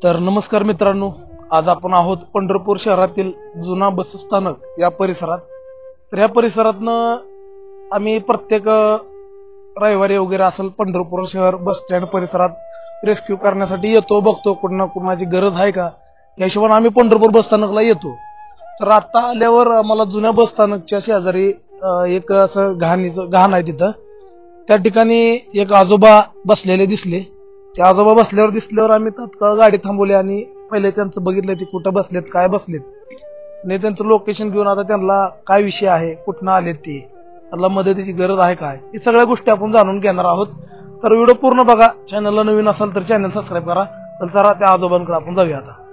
तर नमस्कार मित्रांनो, आज आपण आहोत पंढरपूर शहरातील जुना बस स्थानक या परिसरात. तर या परिसरातनं आम्ही प्रत्येक रविवारी वगैरे असेल पंढरपूर शहर बस स्टँड परिसरात रेस्क्यू करण्यासाठी येतो, बघतो कुणाची गरज आहे का, या हिशोबाने आम्ही पंढरपूर बस स्थानकला येतो. तर आता आल्यावर आम्हाला जुन्या बस स्थानकच्या शेजारी एक असं घाण आहे तिथं. त्या ठिकाणी एक आजोबा बसलेले दिसले. ते आजोबा दिसल्यावर आम्ही तात्काळ गाडी थांबवली आणि पहिले त्यांचं बघितलं ते कुठं बसलेत, काय बसलेत, आणि त्यांचं लोकेशन घेऊन आता त्यांना काय विषय आहे, कुठनं आलेत, ते त्यांना मदतीची गरज आहे काय, ही सगळ्या गोष्टी आपण जाणून घेणार आहोत. तर व्हिडिओ पूर्ण बघा. चॅनलला नवीन असाल तर चॅनल सबस्क्राईब करा. तर जरा त्या आजोबांकडे आपण जाऊया आता.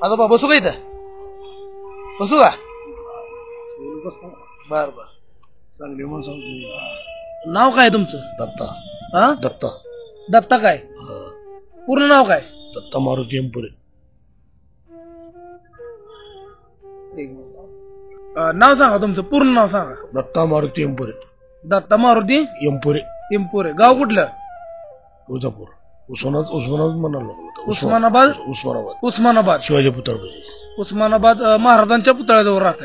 आजोबा बसू का इथं? बसू का? बर बर, चांगली माणसं. नाव काय तुमचं? दत्ता. हा, दत्ता. दत्ता काय? पूर्ण नाव काय? दत्ता मारुती एमपुरे. नाव सांगा तुमचं, पूर्ण नाव सांगा. दत्ता मारुती एमपुरे. दत्ता मारुती एमपुरे. एमपुरे. गाव कुठलं? तुळजापूर. उस्मानाबाद म्हणाल. उस्मानाबाद. उस्मानाबाद शिवाजी पुतळा. उस्मानाबाद महाराजांच्या पुतळ्याजवळ राहत.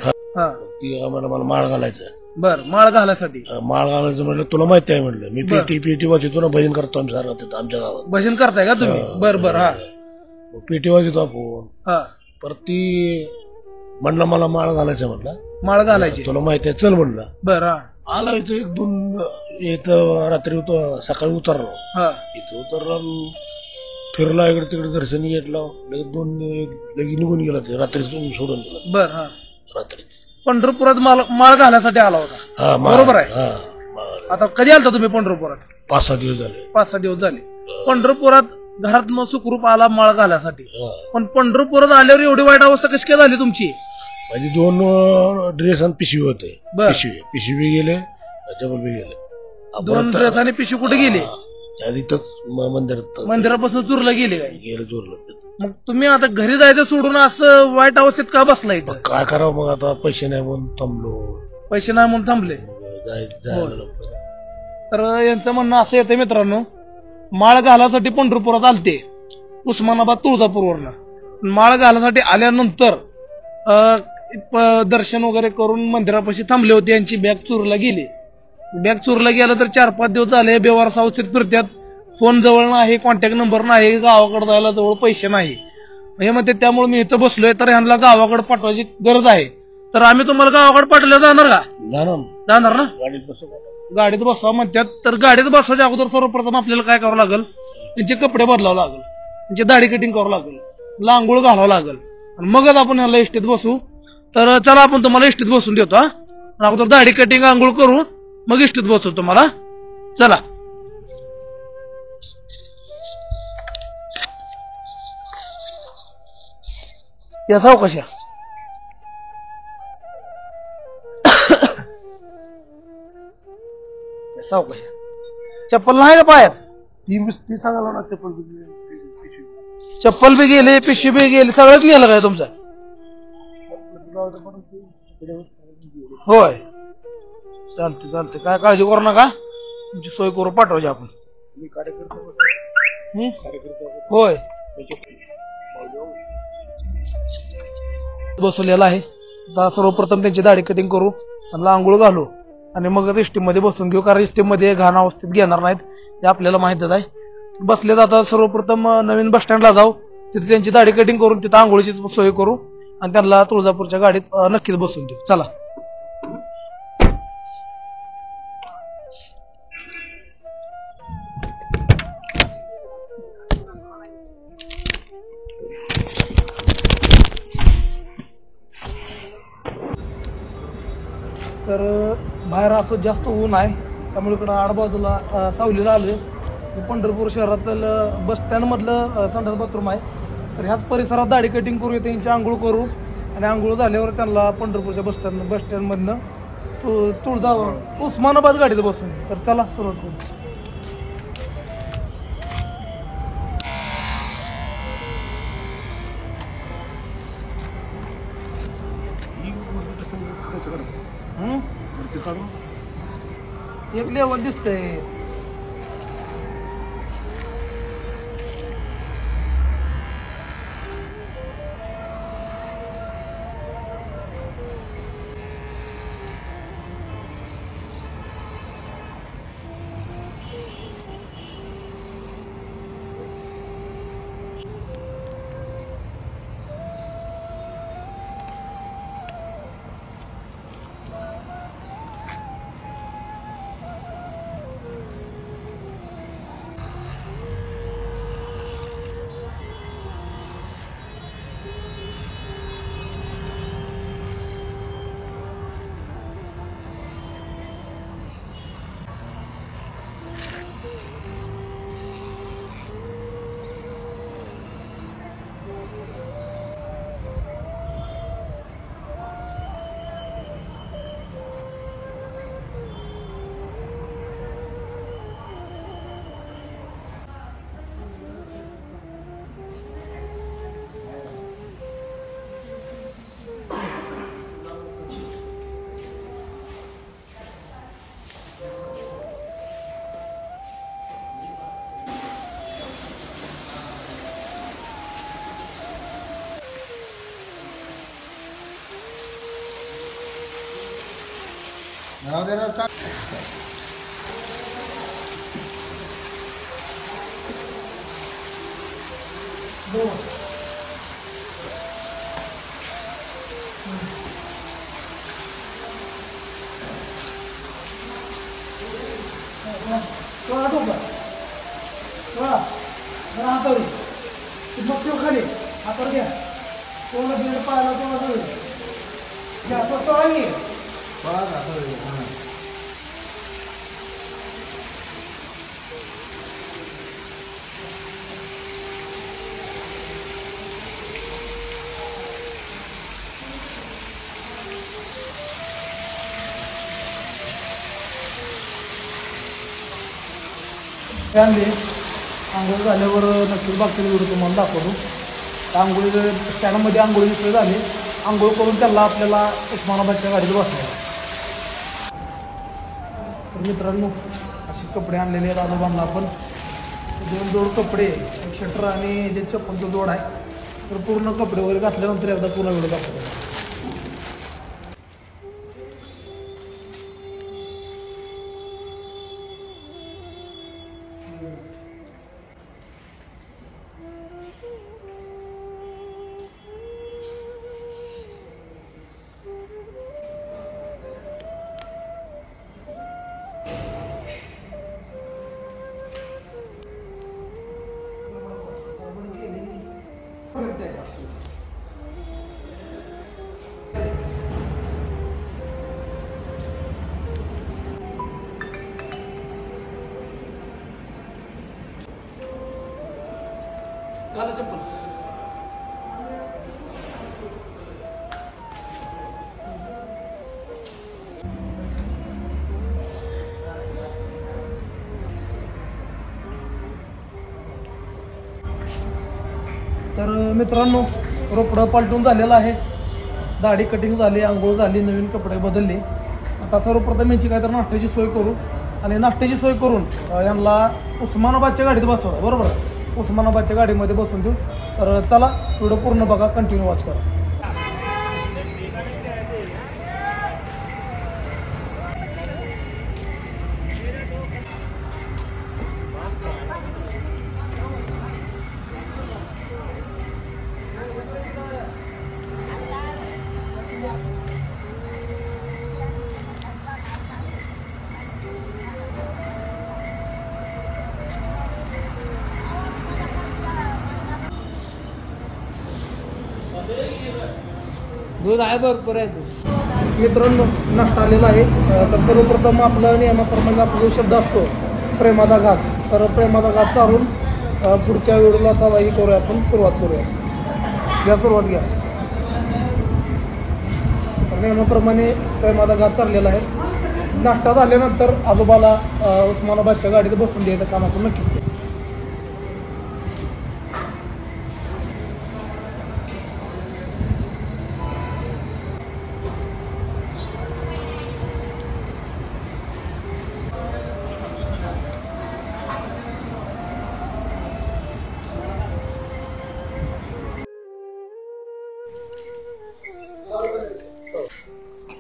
ती आम्हाला माळ घालायचं. बर, माळ घालायसाठी. माळ घालायचं म्हटलं तुला माहिती आहे म्हटलं, मी पेटी वाजवतो ना, भजन करतो आम्ही सारा आमच्या गावात. भजन करताय का तुम्ही? बर बर. हा, पेटी वाजवतो आपण. हा, परत ती म्हणलं मला माळ घालायचं म्हटलं. माळ घालायची तुला माहिती आहे, चल म्हणलं. बर. हा, आला इथं एक दोन, इथं रात्री सकाळी उतरलो. हा, इथं उतरला, फिरला इकडे तिकडे, दर्शन घेतलं, लगेच निघून गेला. ते रात्री सोडून गेला. बर. हा, रात्री पंढरपुरात माळ घालण्यासाठी आला होता. बरोबर आहे. आता कधी आलता तुम्ही पंढरपुरात? 5-6 दिवस झाले. 5-6 दिवस झाले. पंढरपुरात घरात मग सुखरूप आला माळ घालायसाठी. पण पंढरपुरात आल्यावर एवढी वाईट अवस्था कशी काय झाली तुमची? माझी 2 ड्रेस आणि पिशवी होते. पिशवी गेले, चपल बी गेले. 2 ड्रेस आणि पिशवी कुठे गेली? मंदिरापासून चुरला गेले काय? गेले चोरलं. मग तुम्ही आता घरी जायचं सोडून असं वाईट अवस्थेत का बसला इथं? काय करावं मग, आता पैसे नाही म्हणून थांबलो. पैसे नाही म्हणून थांबले. तर यांचं म्हणणं असं येतं मित्रांनो, माळ घालासाठी पंढरपुरात आलते उस्मानाबाद तुळजापूरवरनं. माळ घालासाठी आल्यानंतर दर्शन वगैरे करून मंदिरापाशी थांबले होते. यांची बॅग चोरीला गेली. बॅग चोरीला गेलं तर 4-5 दिवस झाले बेवार सावचीत फिरत्यात. फोन जवळ नाही, कॉन्टॅक्ट नंबर नाही, गावाकडे जायला जवळ पैसे नाही. हे म्हणते त्यामुळे मी इथं बसलोय, तर ह्यांना गावाकडे पाठवायची गरज आहे. तर आम्ही तुम्हाला गावाकडे पाठवलं जाणार का? जाणार ना? गाडीत बसवा म्हणतात. तर गाडीत बसवायच्या अगोदर सर्वप्रथम आपल्याला काय करावं लागेल, त्यांचे कपडे बदलावं लागेल, त्यांची दाढी कटिंग करावं लागेल, लांगोळ घालावं लागेल, आणि मगच आपण ह्याला इष्टीत बसू. तर चला आपण तुम्हाला इष्टीत बसून देतो. हा, अगोदर दाढी कटिंग आंघोळ करू, मग इष्टीत बसू तुम्हाला. चला. या सावकाशा. सावकाशा. चप्पल नाही का पायात? ती सांगायला ना, चप्पल बी गेली, पिशवी बी गेली, सगळंच नेलं काय तुमचं? होय, चालते चालते, काय काळजी करू नका, तुमची सोय करू, पाठवायची आपण. मी कार्यकर्ता होय बसवलेला आहे. आता सर्वप्रथम त्यांची दाढी कटिंग करू, त्यांना आंघोळ घालू आणि मग एसटी मध्ये बसून घेऊ, कारण एसटी मध्ये घाण अवस्थेत घेणार नाहीत हे आपल्याला माहितच आहे. बसले आता सर्वप्रथम नवीन बस स्टँडला जाऊ, तिथे त्यांची दाढी कटिंग करून तिथे आंघोळीची सोय करू आणि त्यांना तुळजापूरच्या गाडीत नक्कीच बसून देऊ. चला. तर बाहेर असं जास्त ऊन आहे, त्यामुळे इकडं आडबाजूला सावलीला आलोय. पंढरपूर शहरातील बस स्टँड मधलं संडास बाथरूम आहे. तर ह्याच परिसरात दाढी कटिंग करू, त्यांची आंघोळ करू आणि आंघोळ झाल्यावर त्यांना पंढरपूरच्या बस स्टँड मधनं उस्मानाबाद गाडीत बसून. तर चला सुरुवात करू. एक लेवल दिसतंय. खाली हातावर घ्या, कोणाला बिल पाहायला कोणाला घ्या आणले. आंघोळ झाल्यावर नक्कीच बागतील व्हिडिओ तुम्हाला दाखवतो. आंघोळी स्टँडमध्ये आंघोळी सोय झाली, आंघोळ करून त्याला आपल्याला उस्मानाबादच्या गाडीत बसवायला. तर मित्रांनो असे कपडे आणलेले आहेत आजोबांना आपण. 2 जोड कपडे, एक शटर आणि जे चप्पलचं जोड आहे. तर पूर्ण कपडे वगैरे घातल्यानंतर एकदा पूर्ण व्हिडिओ दाखवतो. घाला चप्पल. तर मित्रांनो रोपडं पालटून झालेलं आहे, दाढी कटिंग झाली, आंघोळ झाली, नवीन कपडे बदलले. आता सर्वप्रथम यांची काहीतरी नाश्त्याची सोय करू आणि नाश्त्याची सोय करून यांना उस्मानाबादच्या गाडीत बसवलं, बरोबर आहे? उस्मानाबादच्या गाडीमध्ये बसून देऊ. तर चला व्हिडिओ पूर्ण बघा, कंटिन्यू वॉच करा. दूध आहे, भरपूर आहे दूध. मित्रांनो, नाश्ता आलेला आहे. तर सर्वप्रथम आपला नियमाप्रमाणे आपला जो शब्द असतो प्रेमाचा घास, तर प्रेमाचा घास चालून पुढच्या व्हिडिओला सहभागी करूया. आपण सुरुवात करूया. घ्या, सुरुवात घ्या. तर नियमाप्रमाणे प्रेमाचा घास चाललेला आहे. नाश्ता झाल्यानंतर आजोबाला उस्मानाबादच्या गाडीत बसून द्यायचं काम आपण नक्कीच करू.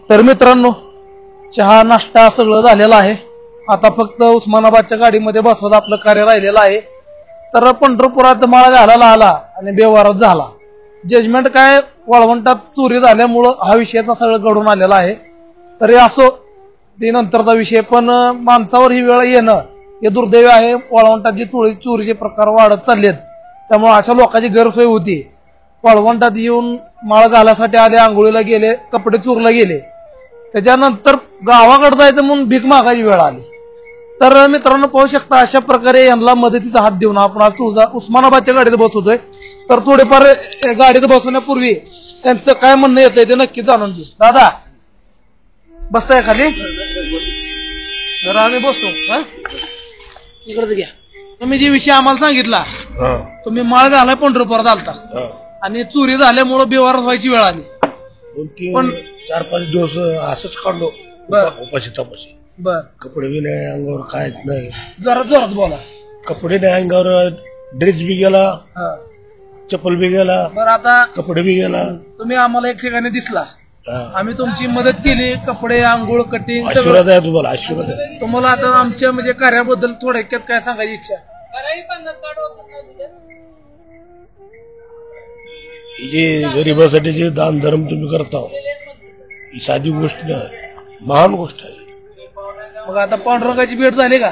तर मित्रांनो, चहा नाश्ता सगळं झालेला आहे. आता फक्त उस्मानाबादच्या गाडीमध्ये बसवत आपलं कार्य राहिलेलं आहे. तर पंढरपुरात माळ घालायला आला आणि बेवारत झाला. जजमेंट काय, वाळवंटात चोरी झाल्यामुळं हा विषयाचा सगळं घडून आलेला आहे. तरी असो, ते नंतरचा विषय. पण माणसावर ही वेळ येणं हे दुर्दैव आहे. वाळवंटात जी चोरीचे प्रकार वाढत चाललेत, त्यामुळे अशा लोकांची गैरसोय होती. वाळवंटात येऊन माळ घालायसाठी आले, आंघोळीला गेले, कपडे चोरला गेले, त्याच्यानंतर गावाकडे जायचं म्हणून भीक मागायची वेळ आली. तर मित्रांनो, पाहू शकता अशा प्रकारे यांना मदतीचा हात देऊन आपण आज उस्मानाबादच्या गाडीत बसवतोय. तर थोडेफार गाडीत बसवण्यापूर्वी त्यांचं काय म्हणणं येतंय ते नक्की जाणून घेऊ. दादा, बसताय खाली? तर आम्ही बसतो. इकडे घ्या. तुम्ही जे विषय आम्हाला सांगितला, तुम्ही माळ घालाय पंढरपुरात आलता आणि चोरी झाल्यामुळे बेवारस व्हायची वेळ आली. पण 4-5 दिवस असंच काढलो, उपाशी तपाशी. बर. कपडे बी नाही अंगावर, कायच नाही. जरा जोरात बोला. कपडे नाही अंगावर, ड्रेस बी गेला, चप्पल बी गेला, बरं. आता कपडे बी गेला. तुम्ही आम्हाला एक ठिकाणी दिसला, आम्ही तुमची मदत केली, कपडे, आंघोळ, कटिंग. आशीर्वाद आहे तुम्हाला, आशीर्वाद आहे तुम्हाला. आता आमच्या म्हणजे कार्याबद्दल थोडक्यात काय सांगायची इच्छा? ही जे गरिबासाठी जे दान धर्म तुम्ही करता, ही साधी गोष्ट नाही, महान गोष्ट आहे. मग आता पांडुरंगाची भेट झाली का?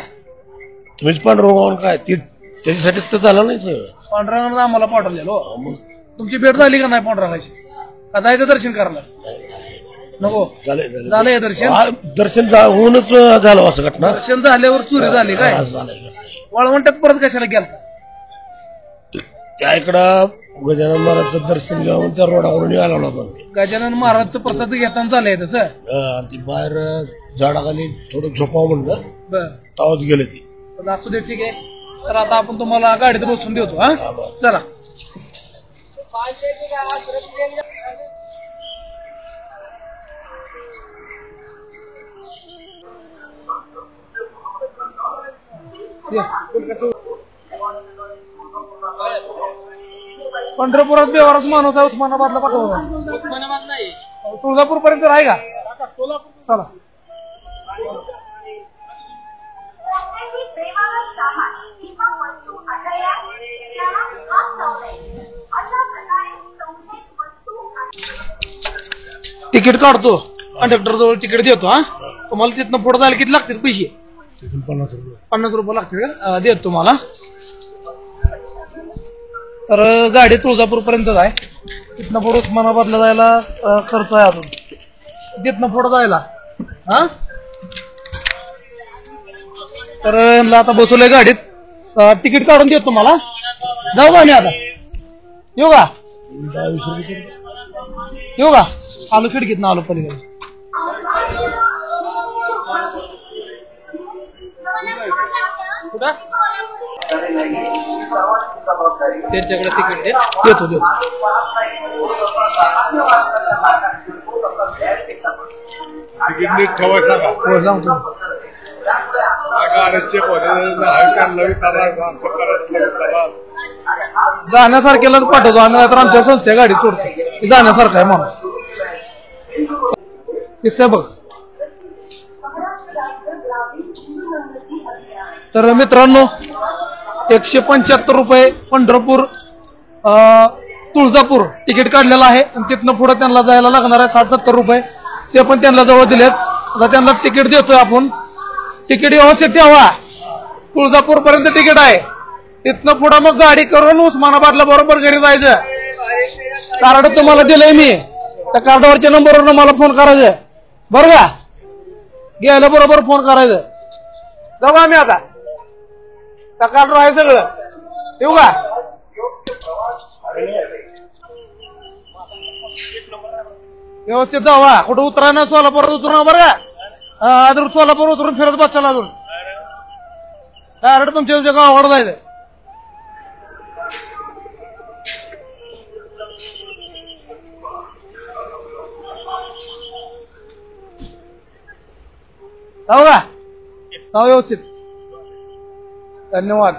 तुम्हीच पांडुरंगावर काय ते त्याच्यासाठी तर झालं नाही सगळं. पांडुरंगानं आम्हाला पाठवलेलो. तुमची भेट झाली का नाही पांडुरंगाची? का जायचं दर्शन करायला? नको. झालंय दर्शन? दर्शन होऊनच झालं असं घटना. दर्शन झाल्यावर चोरी झाली काय? वाळवंटात परत कशाला गेलता? त्या इकडं गजानन महाराजचं दर्शन घ्यावं त्या रोडावरून निघाला होता. गजानन महाराजचं प्रसाद घेताना झालंय तसं? ती बाहेर झाडाखाली थोडं झोपावं म्हणलं, बर. तावत गेले ती. असू दे, ठीक आहे. तर आता आपण तुम्हाला गाडीत बसून देतो. हा, चला. पंढरपुरात बेवारस माणूस आहे, उस्मानाबादला पाठवला. उस्मानाबाद नाही, तुळजापूर पर्यंत आहे का? चला. तिकीट काढतो, कंडक्टर जवळ तिकीट देतो. हा, तुम्हाला तिथनं पुढे जायला किती लागतील पैसे? 50 रुपये लागतील का? देतो तुम्हाला. तर गाडी तुळजापूर पर्यंतच आहे. तिथनं पुढे उस्मानाबादला जायला खर्च आहे अजून. तिथनं पुढे जायला. हा, तर आता बसवलंय गाडीत. तिकीट काढून देतो तुम्हाला. जाऊ का? आता येऊ का? येऊ का? आलो खिडकीत ना, आलो पलीकडे. त्यांच्याकडे तिकीट देतो. सांगतो. जाण्यासारख्यालाच पाठवतो आम्ही, नाहीतर आमच्या संस्थे गाडी सोडतो. जाण्यासारखा आहे माणूस. दिसतंय बघ. तर मित्रांनो 175 रुपये पंढरपूर तुळजापूर तिकीट काढलेलं आहे आणि तिथनं पुढे त्यांना जायला लागणार आहे 60-70 रुपये. ते पण त्यांना जवळ दिलेत. आता त्यांना तिकीट देतोय आपण. तिकीट व्यवस्थित ठेवा. तुळजापूर पर्यंत तिकीट आहे. तिथनं पुढे मग गाडी करून उस्मानाबादला बरोबर घरी जायचं. कार्ड तुम्हाला दिलंय मी. त्या कार्डावरच्या नंबरवरून मला फोन करायचं बरं का. घ्यायला बरोबर फोन करायचं. जाऊ आम्ही आता. त्या कार्डवर आहे सगळं. येऊ का. व्यवस्थित जावा. कुठं उतरा ना. सोलापूरात उतरू बरं का. अजून सोलापूर उतरून फिरत बसचाल अजून. डायरेक्ट तुमच्या गावाकडे जायचं. जाऊ का. जाऊ व्यवस्थित. धन्यवाद.